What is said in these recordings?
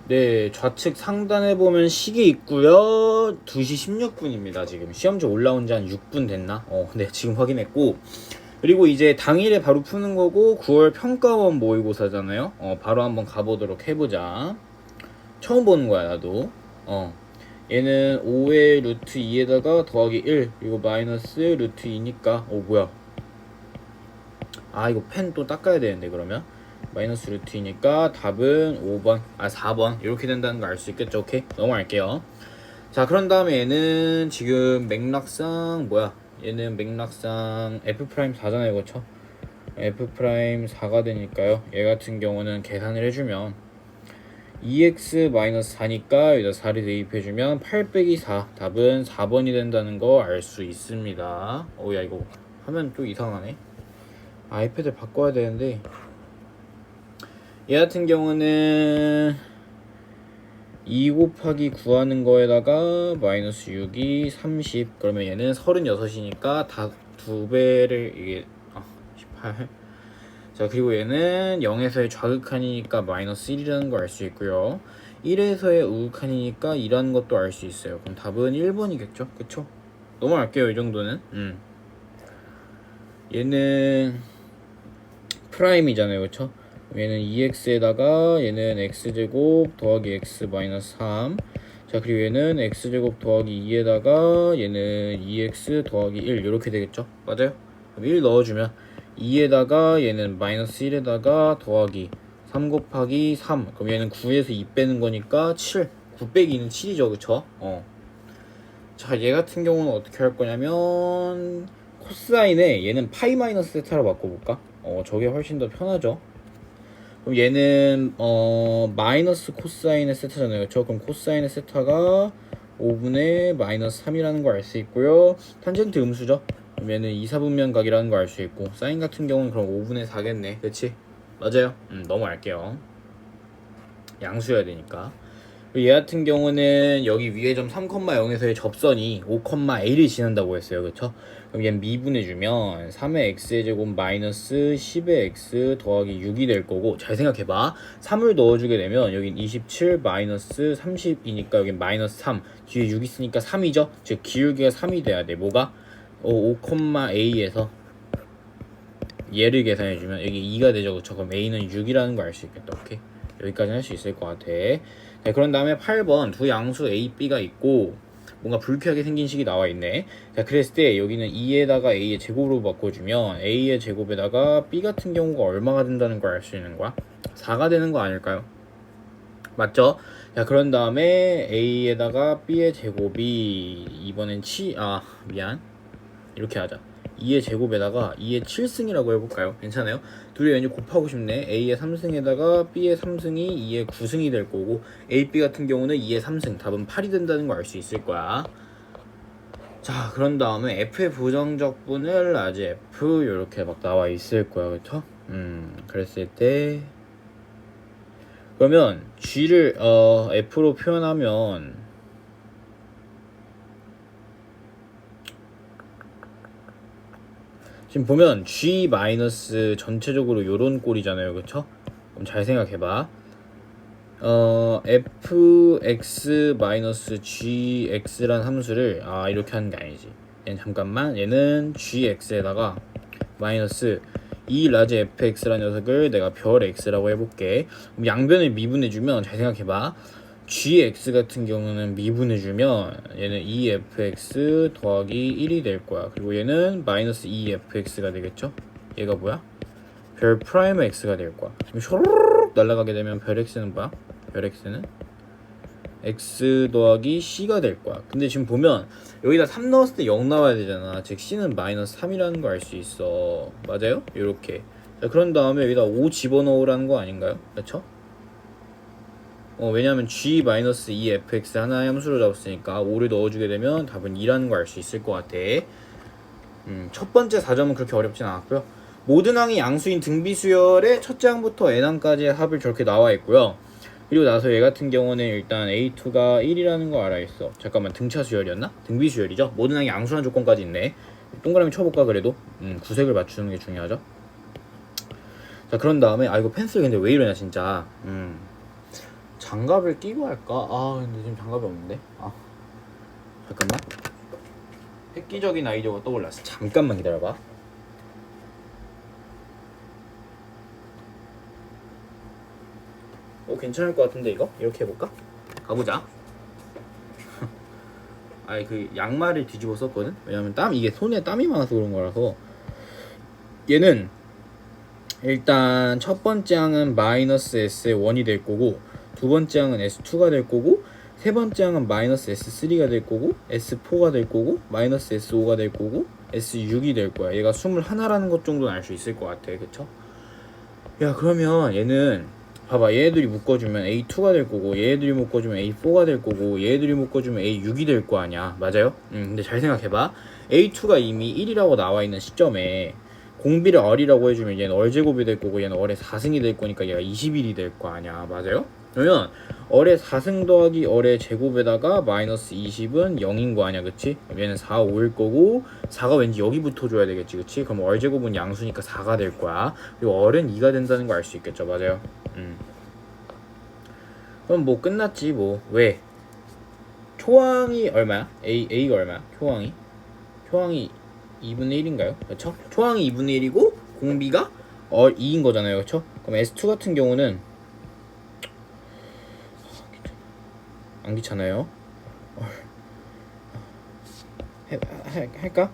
네, 좌측 상단에 보면 시계 있고요. 2시 16분입니다. 지금 시험지 올라온 지 한 6분 됐나? 네, 지금 확인했고. 그리고 이제 당일에 바로 푸는 거고 9월 평가원 모의고사잖아요. 바로 한번 가보도록 해보자. 처음 보는 거야, 나도. 얘는 5의 루트 2에다가 더하기 1 그리고 마이너스 루트 2니까 뭐야. 이거 펜 또 닦아야 되는데 그러면 마이너스 루트 2니까 답은 5번 4번 이렇게 된다는 거 알 수 있겠죠. 오케이, 넘어갈게요. 자, 그런 다음에 얘는 지금 맥락상 얘는 맥락상 F' 4잖아요. 그쵸? F' 4가 되니까요. 얘 같은 경우는 계산을 해주면 2x-4니까 여기다 4를 대입해주면 8 빼기 4 답은 4번이 된다는 거 알 수 있습니다. 야, 이거 화면 또 이상하네. 아이패드 바꿔야 되는데 얘 같은 경우는 2 곱하기 9 하는 거에다가 마이너스 6이 30 그러면 얘는 36이니까 다 2배를 이게 18. 자, 그리고 얘는 0에서의 좌극한이니까 마이너스 1이라는 거 알 수 있고요. 1에서의 우극한이니까 2라는 것도 알 수 있어요. 그럼 답은 1번이겠죠? 그쵸? 넘어갈게요. 이 정도는. 얘는 프라임이잖아요. 그쵸? 얘는 2x에다가 얘는 x제곱 더하기 x 마이너스 3. 자, 그리고 얘는 x제곱 더하기 2에다가 얘는 2x 더하기 1 이렇게 되겠죠? 맞아요? 그럼 1 넣어주면 2에다가 얘는 마이너스 1에다가 더하기 3 곱하기 3 그럼 얘는 9에서 2 빼는 거니까 7 9 빼기 2는 7이죠. 그쵸? 자, 얘 같은 경우는 어떻게 할 거냐면 코사인에 얘는 파이 마이너스 세타로 바꿔볼까? 저게 훨씬 더 편하죠. 그럼 얘는 마이너스 코사인의 세타잖아요. 그쵸? 그럼 코사인의 세타가 5분의 마이너스 3이라는 걸 알 수 있고요. 탄젠트 음수죠. 그럼 얘는 2, 4분면 각이라는 걸 알 수 있고 사인 같은 경우는 그럼 5분의 4겠네. 그치? 맞아요. 넘어갈게요. 양수여야 되니까. 얘 같은 경우는 여기 위에 점 3,0에서의 접선이 5,a를 지난다고 했어요. 그쵸? 그럼 얘는 미분해주면 3의 x의 제곱 마이너스 10의 x 더하기 6이 될 거고 잘 생각해봐. 3을 넣어주게 되면 여긴 27 마이너스 30이니까 여긴 마이너스 3 뒤에 6 있으니까 3이죠? 즉 기울기가 3이 돼야 돼. 뭐가? 5,a에서 얘를 계산해주면 여기 2가 되죠. 그쵸? 그럼 a는 6이라는 거 알 수 있겠다. 오케이? 여기까지 할 수 있을 것 같아. 자, 그런 다음에 8번 두 양수 a, b가 있고 뭔가 불쾌하게 생긴 식이 나와 있네. 자, 그랬을 때 여기는 2에다가 a의 제곱으로 바꿔주면 a의 제곱에다가 b 같은 경우가 얼마가 된다는 걸 알 수 있는 거야? 4가 되는 거 아닐까요? 맞죠? 자, 그런 다음에 a에다가 b의 제곱이 이번엔 미안 이렇게 하자. 2의 제곱에다가 2의 7승이라고 해볼까요? 괜찮아요? 둘이 왠지 곱하고 싶네. A의 3승에다가 B의 3승이 2의 9승이 될 거고 A, B 같은 경우는 2의 3승 답은 8이 된다는 거 알 수 있을 거야. 자, 그런 다음에 F의 부정적분을 라지 F 이렇게 막 나와 있을 거야. 그쵸? 그랬을 때 그러면 G를 F로 표현하면 지금 보면 G 마이너스 전체적으로 요런 꼴이잖아요. 그쵸? 그럼 잘 생각해봐. fx 마이너스 gx란 함수를 이렇게 하는 게 아니지. 얘는 잠깐만 얘는 gx에다가 마이너스 2 라지 fx란 녀석을 내가 별 x라고 해볼게. 그럼 양변을 미분해주면 잘 생각해봐. gx 같은 경우는 미분해주면 얘는 2fx 더하기 1이 될 거야. 그리고 얘는 마이너스 2fx가 되겠죠? 얘가 뭐야? 별 프라임 x가 될 거야. 그럼 쇼르륵 날아가게 되면 별 x는 뭐야? 별 x는 x 더하기 c가 될 거야. 근데 지금 보면 여기다 3 넣었을 때 0 나와야 되잖아. 즉 c는 마이너스 3이라는 거 알 수 있어. 맞아요? 이렇게. 자, 그런 다음에 여기다 5 집어넣으라는 거 아닌가요? 그렇죠? 왜냐하면 g-2fx 하나의 함수로 잡았으니까 5를 넣어주게 되면 답은 2라는 거 알 수 있을 것 같아. 첫 번째 4점은 그렇게 어렵진 않았고요. 모든 항이 양수인 등비수열의 첫째 항부터 n항까지의 합을 저렇게 나와 있고요. 그리고 나서 얘 같은 경우는 일단 A2가 1이라는 거 알아 있어. 잠깐만, 등차수열이었나? 등비수열이죠. 모든 항이 양수란 조건까지 있네. 동그라미 쳐볼까 그래도? 구색을 맞추는 게 중요하죠. 자, 그런 다음에 이거 펜슬 근데 왜 이러냐 진짜. 장갑을 끼고 할까? 근데 지금 장갑이 없는데. 잠깐만. 획기적인 아이디어가 떠올랐어. 잠깐만 기다려봐. 괜찮을 것 같은데 이거? 이렇게 해볼까? 가보자. 그 양말을 뒤집어 썼거든? 왜냐면 이게 손에 땀이 많아서 그런 거라서. 얘는 일단 첫 번째 항은 마이너스 S1이 될 거고, 두 번째 항은 S2가 될 거고, 세 번째 항은 마이너스 S3가 될 거고, S4가 될 거고, 마이너스 S5가 될 거고, S6이 될 거야. 얘가 21라는 것 정도는 알 수 있을 것 같아. 그쵸? 야, 그러면 얘는 봐봐. 얘네들이 묶어주면 A2가 될 거고, 얘네들이 묶어주면 A4가 될 거고, 얘네들이 묶어주면 A6이 될 거 아니야. 맞아요? 근데 잘 생각해봐. A2가 이미 1이라고 나와 있는 시점에 공비를 얼이라고 해주면 얘는 얼제곱이 될 거고, 얘는 얼의 4승이 될 거니까 얘가 21이 될 거 아니야. 맞아요? 그러면 얼의 4승 더하기 얼의 제곱에다가 마이너스 20은 0인 거 아니야. 그치? 얘는 4, 5일 거고, 4가 왠지 여기 붙어줘야 되겠지. 그치? 그럼 얼 제곱은 양수니까 4가 될 거야. 그리고 얼은 2가 된다는 거 알 수 있겠죠. 맞아요? 그럼 뭐 끝났지 뭐. 왜? 초항이 얼마야? A가 얼마야? 초항이 2분의 1인가요? 그렇죠? 초항이 2분의 1이고 공비가 2인 거잖아요. 그렇죠? 그럼 S2 같은 경우는 안 귀찮아요. 할까?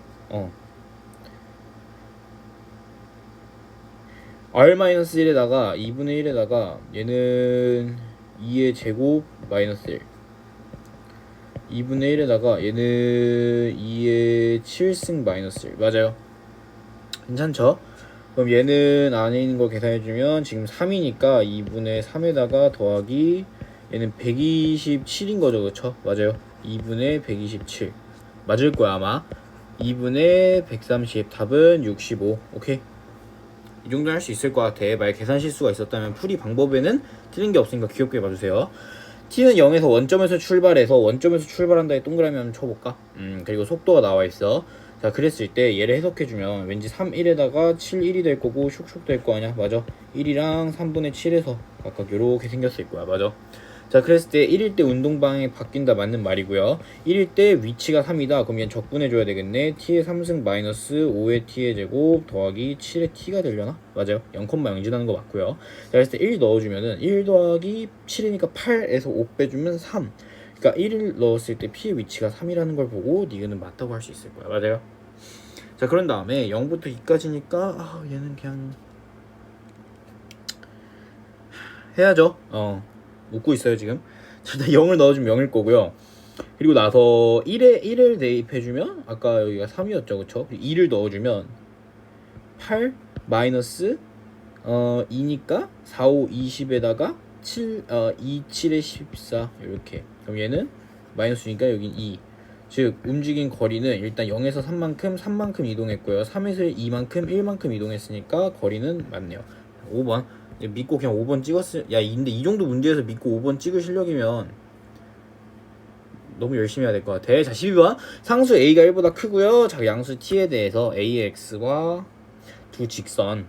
R-1에다가 2분의 1에다가 얘는 2의 제곱 마이너스 1, 2분의 1에다가 얘는 2의 7승 마이너스 1. 맞아요. 괜찮죠? 그럼 얘는 안에 있는 거 계산해주면 지금 3이니까 2분의 3에다가 더하기 얘는 127인 거죠. 그쵸? 맞아요. 2분의 127 맞을 거야 아마. 2분의 130 답은 65. 오케이? 이 정도 할 수 있을 것 같아. 만약 계산 실수가 있었다면 풀이 방법에는 틀린 게 없으니까 귀엽게 봐주세요. t는 0에서 원점에서 출발해서 원점에서 출발한다에 동그라미 한번 쳐볼까? 그리고 속도가 나와있어. 자, 그랬을 때 얘를 해석해주면 왠지 3, 1에다가 7, 1이 될 거고 슉슉 될 거 아니야. 맞아. 1이랑 3분의 7에서 각각 요렇게 생겼을 거야. 맞아. 자, 그랬을 때 1일 때 운동방향이 바뀐다 맞는 말이고요. 1일 때 위치가 3이다. 그럼 얘는 적분해줘야 되겠네. t의 3승 마이너스 5의 t의 제곱 더하기 7의 t가 되려나? 맞아요. 0,0 지나는 거 맞고요. 자, 그랬을 때 1 넣어주면은 1 더하기 7이니까 8에서 5 빼주면 3. 그러니까 1을 넣었을 때 p의 위치가 3이라는 걸 보고 니은은 맞다고 할 수 있을 거야. 맞아요. 자, 그런 다음에 0부터 2까지니까 얘는 그냥 해야죠. 웃고 있어요 지금. 일단 0을 넣어주면 0일 거고요. 그리고 나서 1을 대입해주면 아까 여기가 3이었죠. 그쵸? 2를 넣어주면 8 마이너스 2니까 4, 5, 20에다가 7, 2, 7에 14 이렇게. 그럼 얘는 마이너스니까 여긴 2. 즉 움직인 거리는 일단 0에서 3만큼 이동했고요. 3에서 2만큼 1만큼 이동했으니까 거리는 맞네요. 5번 믿고 그냥 5번 찍었을. 야, 근데 이 정도 문제에서 믿고 5번 찍을 실력이면 너무 열심히 해야 될 것 같아. 자, 12번 상수 a가 1보다 크고요. 자, 양수 t에 대해서 a의 x와 두 직선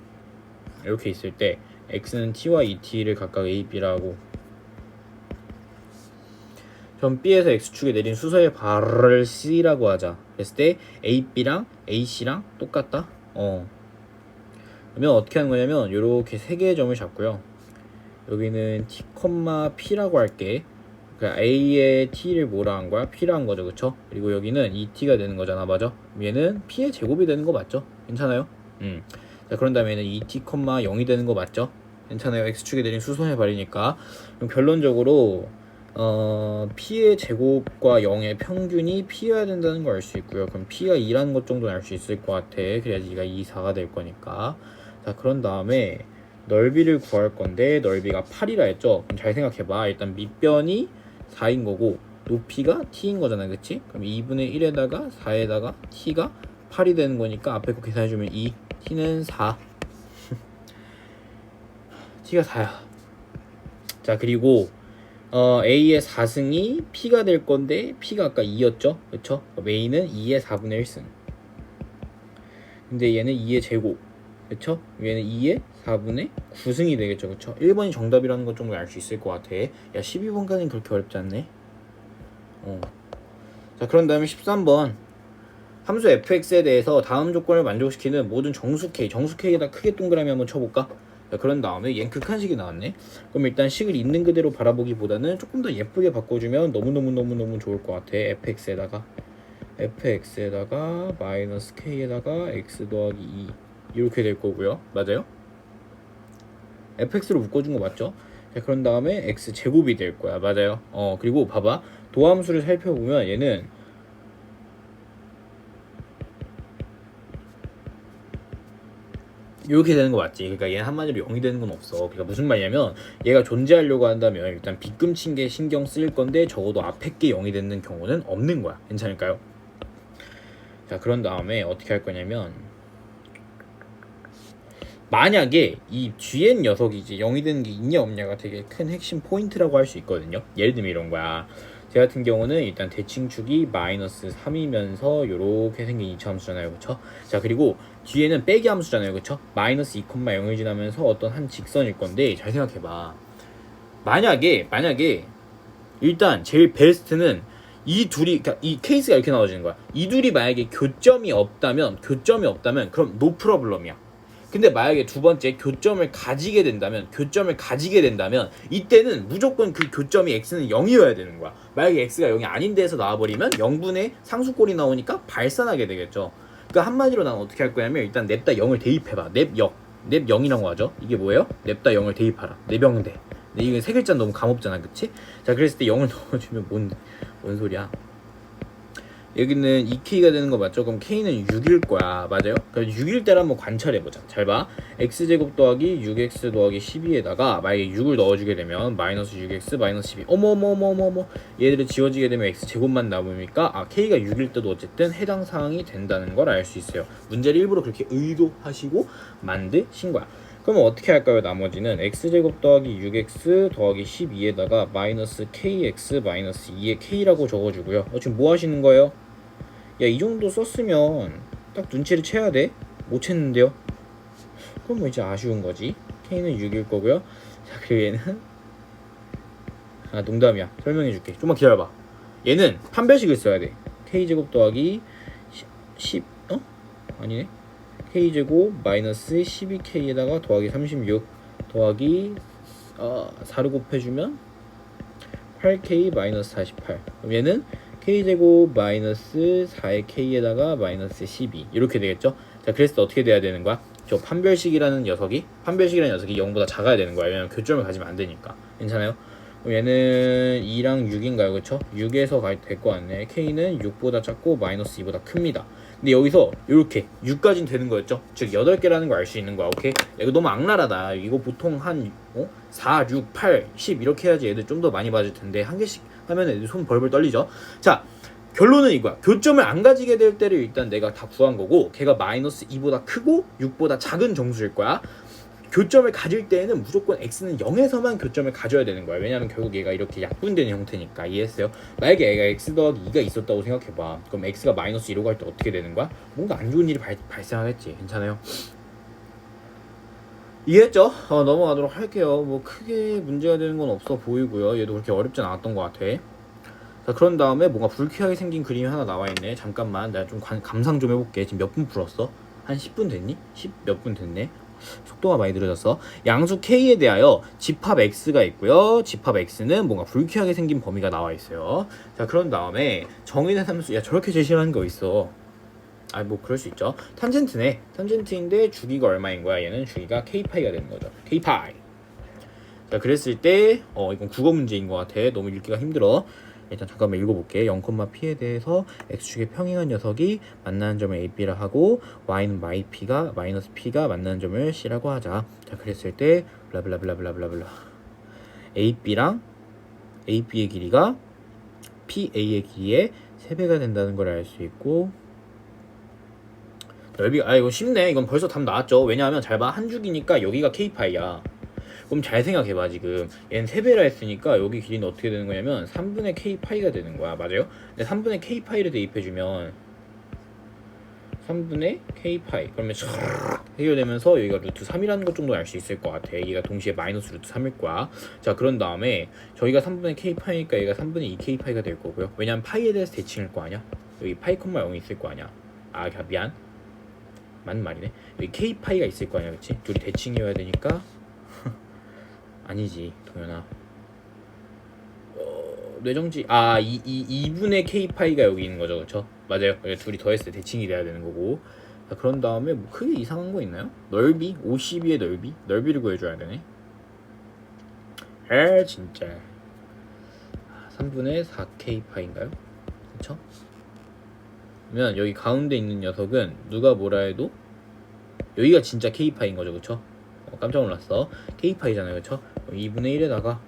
이렇게 있을 때 x는 t와 2t를 각각 a, b라고, 점 b에서 x축에 내린 수서의 발을 c라고 하자. 그랬을 때 a, b랑 a, c랑 똑같다? 그러면 어떻게 하는 거냐면 요렇게 세 개의 점을 잡고요. 여기는 t, p라고 할게. 그러니까 a의 t를 뭐라 한 거야? p라 한 거죠. 그쵸? 그리고 여기는 2t가 되는 거잖아. 맞아? 얘는 p의 제곱이 되는 거 맞죠? 괜찮아요? 자, 그런 다음에는 2t, 0이 되는 거 맞죠? 괜찮아요. x축에 내린 수선의 발이니까. 그럼 결론적으로 p의 제곱과 0의 평균이 p여야 된다는 걸 알 수 있고요. 그럼 p가 2라는 것 정도는 알 수 있을 것 같아. 그래야지 얘가 2, 4가 될 거니까. 자, 그런 다음에 넓이를 구할 건데 넓이가 8이라 했죠. 그럼 잘 생각해봐. 일단 밑변이 4인 거고 높이가 t인 거잖아. 그치? 그럼 2분의 1에다가 4에다가 t가 8이 되는 거니까 앞에 거 계산해주면 2, t는 4. t가 4야. 자, 그리고 a의 4승이 p가 될 건데 p가 아까 2였죠. 그쵸? 그럼 a는 2의 4분의 1승. 근데 얘는 2의 제곱. 그쵸? 얘는 2의 4분의 9승이 되겠죠. 그쵸? 1번이 정답이라는 것 정도 알 수 있을 것 같아. 야 12번까지는 그렇게 어렵지 않네. 자 그런 다음에 13번 함수 fx에 대해서 다음 조건을 만족시키는 모든 정수 k에다 크게 동그라미 한번 쳐볼까? 자, 그런 다음에 얘는 극한식이 나왔네. 그럼 일단 식을 있는 그대로 바라보기보다는 조금 더 예쁘게 바꿔주면 너무너무 좋을 것 같아. fx에다가 마이너스 k에다가 x 더하기 2 이렇게 될 거고요. 맞아요? fx로 묶어준 거 맞죠? 자 그런 다음에 x 제곱이 될 거야. 맞아요? 그리고 봐봐 도함수를 살펴보면 얘는 이렇게 되는 거 맞지? 그러니까 얘는 한마디로 0이 되는 건 없어. 그러니까 무슨 말이냐면 얘가 존재하려고 한다면 일단 빗금친 게 신경 쓰일 건데 적어도 앞에 게 0이 되는 경우는 없는 거야. 괜찮을까요? 자 그런 다음에 어떻게 할 거냐면 만약에 이 GN 녀석이 이제 0이 되는 게 있냐 없냐가 되게 큰 핵심 포인트라고 할 수 있거든요. 예를 들면 이런 거야. 제 같은 경우는 일단 대칭축이 마이너스 3이면서 요렇게 생긴 2차 함수잖아요. 그쵸? 자 그리고 뒤에는 빼기 함수잖아요. 그쵸? 마이너스 2,0을 지나면서 어떤 한 직선일 건데 잘 생각해봐. 만약에 일단 제일 베스트는 이 둘이 그러니까 이 케이스가 이렇게 나와지는 거야. 이 둘이 만약에 교점이 없다면 그럼 노 프로블럼이야. 근데 만약에 두 번째 교점을 가지게 된다면 이때는 무조건 그 교점이 x는 0이어야 되는 거야. 만약에 x가 0이 아닌 데에서 나와버리면 0분의 상수꼴이 나오니까 발산하게 되겠죠. 그러니까 한마디로 난 어떻게 할 거냐면 일단 냅다 0을 대입해봐. 냅 0이라고 하죠. 이게 뭐예요? 냅다 0을 대입하라. 내병대. 근데 이게 세 글자 너무 감없잖아, 그치? 자 그랬을 때 0을 넣어주면 뭔 소리야? 여기는 2k가 되는 거 맞죠? 그럼 k는 6일 거야. 맞아요? 그럼 6일 때를 한번 관찰해보자. 잘 봐. x제곱 더하기 6x 더하기 12에다가 만약에 6을 넣어주게 되면 마이너스 6x 마이너스 12 어머 얘들을 지워지게 되면 x제곱만 남으니까 k가 6일 때도 어쨌든 해당 사항이 된다는 걸 알 수 있어요. 문제를 일부러 그렇게 의도하시고 만드신 거야. 그럼 어떻게 할까요? 나머지는 x제곱 더하기 6x 더하기 12에다가 마이너스 kx 마이너스 2의 k라고 적어주고요. 지금 뭐 하시는 거예요? 야, 이 정도 썼으면 딱 눈치를 채야 돼? 못 챘는데요? 그럼 뭐 이제 아쉬운 거지. k는 6일 거고요. 자, 그리고 얘는 농담이야. 설명해 줄게. 좀만 기다려봐. 얘는 판별식을 써야 돼. k제곱 더하기 10 아니네. k제곱 마이너스 12k에다가 더하기 36 더하기 4를 곱해주면 8k 마이너스 48. 그럼 얘는 k제곱 마이너스 4의 k에다가 마이너스 12 이렇게 되겠죠. 자 그랬을 때 어떻게 돼야 되는 거야? 저 판별식이라는 녀석이 0보다 작아야 되는 거야. 왜냐면 교점을 가지면 안 되니까. 괜찮아요? 그럼 얘는 2랑 6인가요? 그쵸? 6에서 될 거 같네. k는 6보다 작고 마이너스 2보다 큽니다. 근데 여기서 이렇게 6까지는 되는 거였죠? 즉 8개라는 걸 알 수 있는 거야. 오케이? 야, 이거 너무 악랄하다. 이거 보통 한 4, 6, 8, 10 이렇게 해야지 애들 좀 더 많이 맞을 텐데 한 개씩 하면 애들 손 벌벌 떨리죠. 자 결론은 이거야. 교점을 안 가지게 될 때를 일단 내가 다 구한 거고 걔가 마이너스 2보다 크고 6보다 작은 정수일 거야. 교점을 가질 때에는 무조건 x는 0에서만 교점을 가져야 되는 거야. 왜냐면 결국 얘가 이렇게 약분되는 형태니까. 이해했어요? 만약에 얘가 x 더하기 2가 있었다고 생각해봐. 그럼 x가 마이너스 2로 갈 때 어떻게 되는 거야? 뭔가 안 좋은 일이 발생하겠지. 괜찮아요? 이해했죠? 넘어가도록 할게요. 뭐 크게 문제가 되는 건 없어 보이고요. 얘도 그렇게 어렵진 않았던 것 같아. 자 그런 다음에 뭔가 불쾌하게 생긴 그림이 하나 나와있네. 잠깐만 내가 좀 감상 좀 해볼게. 지금 몇 분 풀었어? 한 10분 됐니? 10 몇 분 됐네. 속도가 많이 느려졌어. 양수 k에 대하여 집합 x가 있고요. 집합 x는 뭔가 불쾌하게 생긴 범위가 나와 있어요. 자 그런 다음에 정의된 함수. 야 저렇게 제시하는 거 있어. 뭐 그럴 수 있죠. 탄젠트네. 탄젠트인데 주기가 얼마인 거야? 얘는 주기가 k파이가 되는 거죠. k파이. 자 그랬을 때 이건 국어 문제인 것 같아. 너무 읽기가 힘들어. 일단 잠깐만 읽어볼게. 0,p에 대해서 x축의 평행한 녀석이 만나는 점을 a, b라 하고 y는 p가 마이너스 p가 만나는 점을 c라고 하자. 자 그랬을 때 블라블라블라블라블라 a, b랑 a, b의 길이가 p, a의 길이의 3배가 된다는 걸 알 수 있고 넓이가 이거 쉽네. 이건 벌써 답 나왔죠. 왜냐하면 잘 봐. 한 줄기니까 여기가 k파이야. 그럼 잘 생각해봐. 지금 얘는 3배라 했으니까 여기 길이는 어떻게 되는 거냐면 3분의 k파이가 되는 거야. 맞아요? 근데 3분의 k파이를 대입해주면 3분의 k파이. 그러면 해결되면서 여기가 루트 3이라는 것 정도 알 수 있을 것 같아. 얘가 동시에 마이너스 루트 3일 거야. 자, 그런 다음에 저희가 3분의 k파이니까 얘가 3분의 2k파이가 될 거고요. 왜냐면 파이에 대해서 대칭일 거 아니야. 여기 파이 콤마 0이 있을 거 아니야. 아, 미안. 맞는 말이네. 여기 k파이가 있을 거 아니야, 그치? 둘이 대칭이어야 되니까 아니지, 동현아. 뇌정지. 2분의 k파이가 여기 있는 거죠, 그쵸? 맞아요. 둘이 더했을 때 대칭이 돼야 되는 거고. 자, 그런 다음에 뭐 크게 이상한 거 있나요? 넓이 52의 넓이를 구해줘야 되네. 진짜. 3분의 4k파인가요? 그쵸? 그러면 여기 가운데 있는 녀석은 누가 뭐라 해도 여기가 진짜 k파인 거죠, 그쵸? 깜짝 놀랐어. k파이잖아요, 그쵸? 2분의 1에다가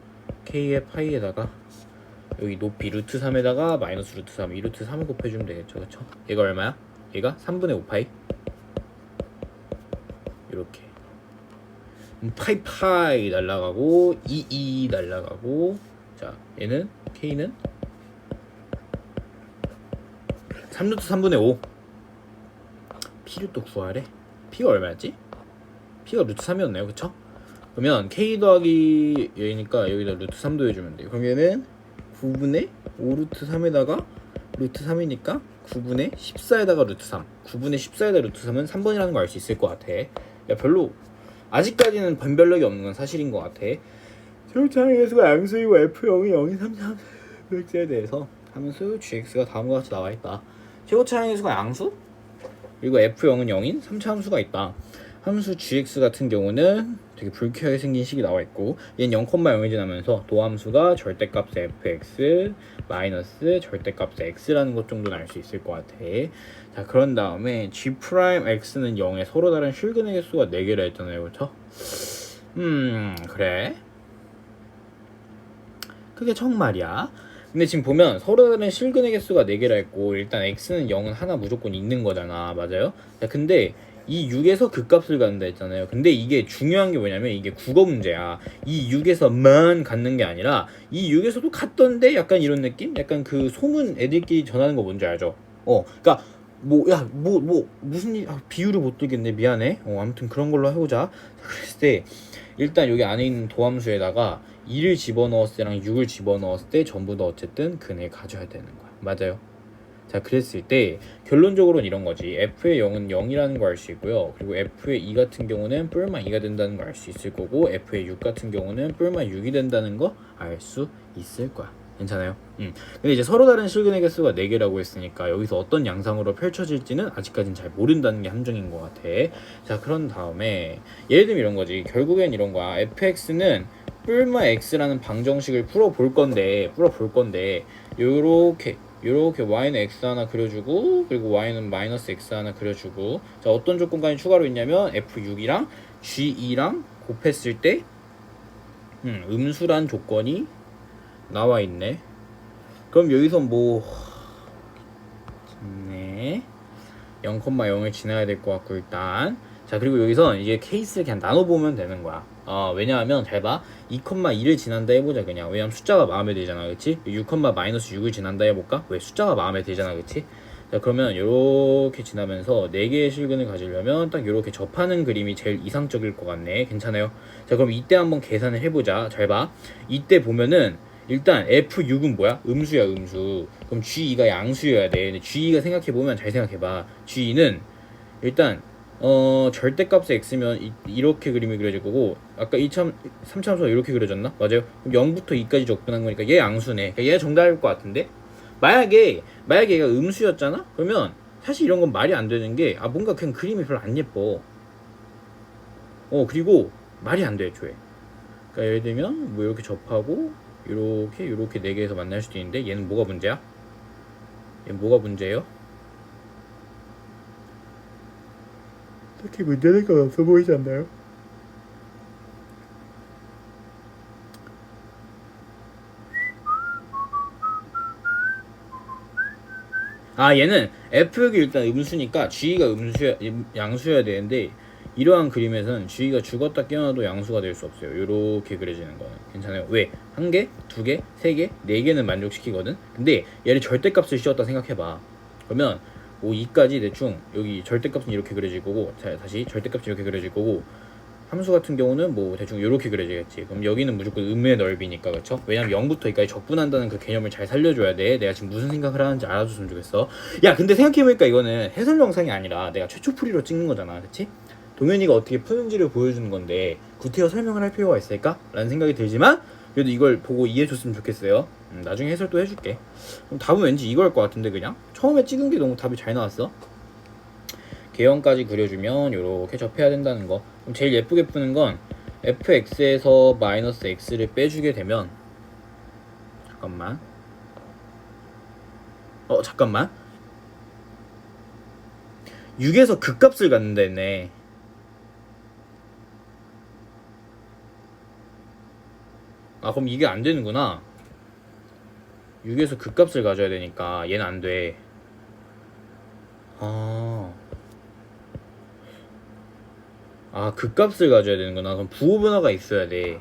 k의 파이에다가 여기 높이 루트 3에다가 마이너스 루트 3, 이 루트 3을 곱해주면 되겠죠, 그쵸? 얘가 얼마야? 얘가 3분의 5파이. 이렇게 파이 날라가고 2 날라가고. 자, 얘는 k는 3루트 3분의 5. p를 또 구하래. p가 얼마였지? p가 루트 3이었네요, 그쵸? 그러면 k 더하기 얘니까 여기다 루트 3도 해주면 돼요. 그럼 얘는 9분의 5 루트 3에다가 루트 3이니까 9분의 14에다가 루트 3. 9분의 14에다가 루트 3은 3번이라는 거 알 수 있을 것 같아. 야, 별로 아직까지는 변별력이 없는 건 사실인 것 같아. 최고차항의 개수가 양수이고 f0이 0이 3, 3, x에 대해서 함수 gx가 다음과 같이 나와 있다. 최고차항의 개수가 양수? 그리고 f0은 0인 3차 함수가 있다. 함수 gx 같은 경우는 되게 불쾌하게 생긴 식이 나와 있고, 얘는 0,0이 지나면서 도함수가 절대값의 fx 마이너스 절대값의 x라는 것 정도는 알 수 있을 것 같아. 자, 그런 다음에 g'x는 0에 서로 다른 실근의 개수가 4개라 했잖아요, 그렇죠? 그래. 그게 정말이야. 근데 지금 보면 서로 다른 실근의 개수가 4개라 했고, 일단 x는 0은 하나 무조건 있는 거잖아, 맞아요? 자, 근데 이 6에서 그 값을 갖는다 했잖아요. 근데 이게 중요한 게 뭐냐면 이게 국어 문제야. 이 6에서만 갖는 게 아니라 이 6에서도 갔던데 약간 이런 느낌? 약간 그 소문 애들끼리 전하는 거 뭔지 알죠? 그러니까 무슨 일, 비유를 못 들겠네, 미안해. 아무튼 그런 걸로 해보자. 그랬을 때 일단 여기 안에 있는 도함수에다가 2를 집어넣었을 때랑 6을 집어넣었을 때 전부 다 어쨌든 근을 가져야 되는 거야. 맞아요? 자, 그랬을 때 결론적으로는 이런 거지. f의 0은 0이라는 거 알 수 있고요. 그리고 f의 2 같은 경우는 뿔마 2가 된다는 거 알 수 있을 거고, f의 6 같은 경우는 뿔마 6이 된다는 거 알 수 있을 거야. 괜찮아요? 근데 이제 서로 다른 실근의 개수가 4개라고 했으니까 여기서 어떤 양상으로 펼쳐질지는 아직까지는 잘 모른다는 게 함정인 것 같아. 자, 그런 다음에 예를 들면 이런 거지. 결국엔 이런 거야. fx는 뿔마 x라는 방정식을 풀어볼 건데 요렇게 y는 x 하나 그려주고, 그리고 y는 마이너스 x 하나 그려주고. 자, 어떤 조건까지 추가로 있냐면 f6이랑 g2랑 곱했을 때 음수란 조건이 나와 있네. 그럼 여기서 뭐 0,0을 지나야 될 것 같고, 일단. 자, 그리고 여기서 이제 케이스를 그냥 나눠보면 되는 거야. 왜냐하면 잘 봐. 2,2를 지난다 해보자, 그냥. 왜냐면 숫자가 마음에 들잖아, 그치? 6, 마이너스 6을 지난다 해볼까? 왜? 숫자가 마음에 들잖아, 그치? 자, 그러면 이렇게 지나면서 4개의 실근을 가지려면 딱 이렇게 접하는 그림이 제일 이상적일 것 같네. 괜찮아요? 자, 그럼 이때 한번 계산을 해보자. 잘 봐. 이때 보면은 일단 F6은 뭐야? 음수야, 음수. 그럼 G2가 양수여야 돼. 근데 G2가 생각해보면, 잘 생각해봐. G2는 일단 절대값의 x면 이렇게 그림이 그려질 거고, 아까 3차함수가 이렇게 그려졌나? 맞아요. 그럼 0부터 2까지 접근한 거니까 얘 양수네. 그러니까 얘가 정답일 것 같은데? 만약에 얘가 음수였잖아? 그러면 사실 이런 건 말이 안 되는 게, 뭔가 그냥 그림이 별로 안 예뻐. 그리고 말이 안 돼, 애초에. 그러니까 예를 들면 뭐 이렇게 접하고 요렇게 4개에서 만날 수도 있는데, 얘는 뭐가 문제야? 얘는 뭐가 문제예요? 딱히 문제될 건 없어 보이지 않나요? 얘는 F6이 일단 음수니까 G가 양수여야 되는데, 이러한 그림에서는 G가 죽었다 깨어나도 양수가 될 수 없어요. 이렇게 그려지는 거는. 괜찮아요? 왜? 1개, 2개, 3개, 4개는 만족시키거든? 근데 얘를 절대값을 씌웠다 생각해봐. 그러면 5, 2까지 대충 여기 절대값은 이렇게 그려질 거고, 자 다시 절대값은 이렇게 그려질 거고, 함수 같은 경우는 뭐 대충 이렇게 그려지겠지. 그럼 여기는 무조건 음의 넓이니까, 그쵸? 왜냐면 0부터 2까지 적분한다는 그 개념을 잘 살려줘야 돼. 내가 지금 무슨 생각을 하는지 알아줬으면 좋겠어. 야, 근데 생각해보니까 이거는 해설 영상이 아니라 내가 최초 풀이로 찍는 거잖아, 그치? 동현이가 어떻게 푸는지를 보여주는 건데 구태여 설명을 할 필요가 있을까? 라는 생각이 들지만 그래도 이걸 보고 이해해줬으면 좋겠어요. 나중에 해설 또 해줄게. 그럼 답은 왠지 이거일 것 같은데, 그냥 처음에 찍은 게 너무 답이 잘 나왔어. 개형까지 그려주면 이렇게 접해야 된다는 거. 그럼 제일 예쁘게 푸는 건 fx에서 마이너스 x를 빼주게 되면, 잠깐만, 잠깐만, 6에서 극값을 갖는다 했네. 아, 그럼 이게 안 되는구나. 6에서 극값을 가져야 되니까 얘는 안 돼. 극값을 가져야 되는구나. 그럼 부호변화가 있어야 돼.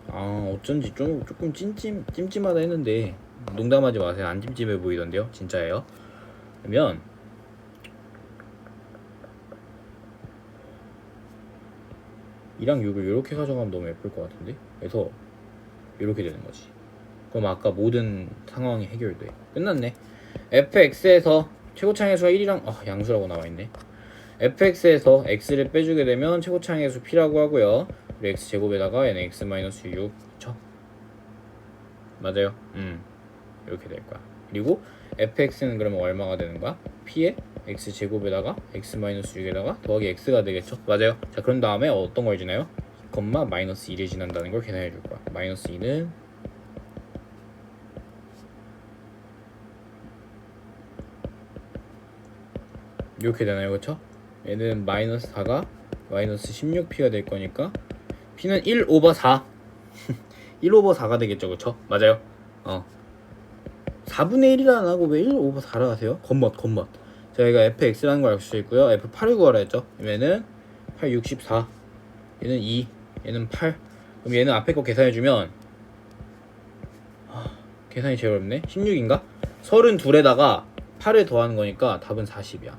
어쩐지 조금 찜찜하다 했는데, 농담하지 마세요. 안 찜찜해 보이던데요. 진짜예요. 그러면 2랑 6을 이렇게 가져가면 너무 예쁠 것 같은데. 그래서 이렇게 되는 거지. 그럼 아까 모든 상황이 해결돼. 끝났네. fx에서 최고차항의 수가 1이랑 양수라고 나와있네. fx에서 x를 빼주게 되면 최고차항의 수 p라고 하고요. 그리고 x제곱에다가 얘는 x-6, 그쵸? 맞아요. 이렇게 될 거야. 그리고 fx는 그러면 얼마가 되는 거야? p에 x제곱에다가 x-6에다가 더하기 x가 되겠죠? 맞아요. 자, 그런 다음에 어떤 걸 지나요? 2, -1이 지난다는 걸 계산해 줄 거야. -2는 이렇게 되나요, 그쵸? 얘는 -4가 -16p가 될 거니까 p는 1 오버 4 1 오버 4가 되겠죠, 그쵸? 맞아요. 4분의 1이라 안 하고 왜 1 오버 4라 하세요? 겉멋. 저희가 fx라는 걸 알 수 있고요. f8을 구하라 했죠. 얘는 8, 64, 얘는 2, 얘는 8. 그럼 얘는 앞에 거 계산해주면 계산이 제일 어렵네. 16인가? 32에다가 8을 더하는 거니까 답은 40이야.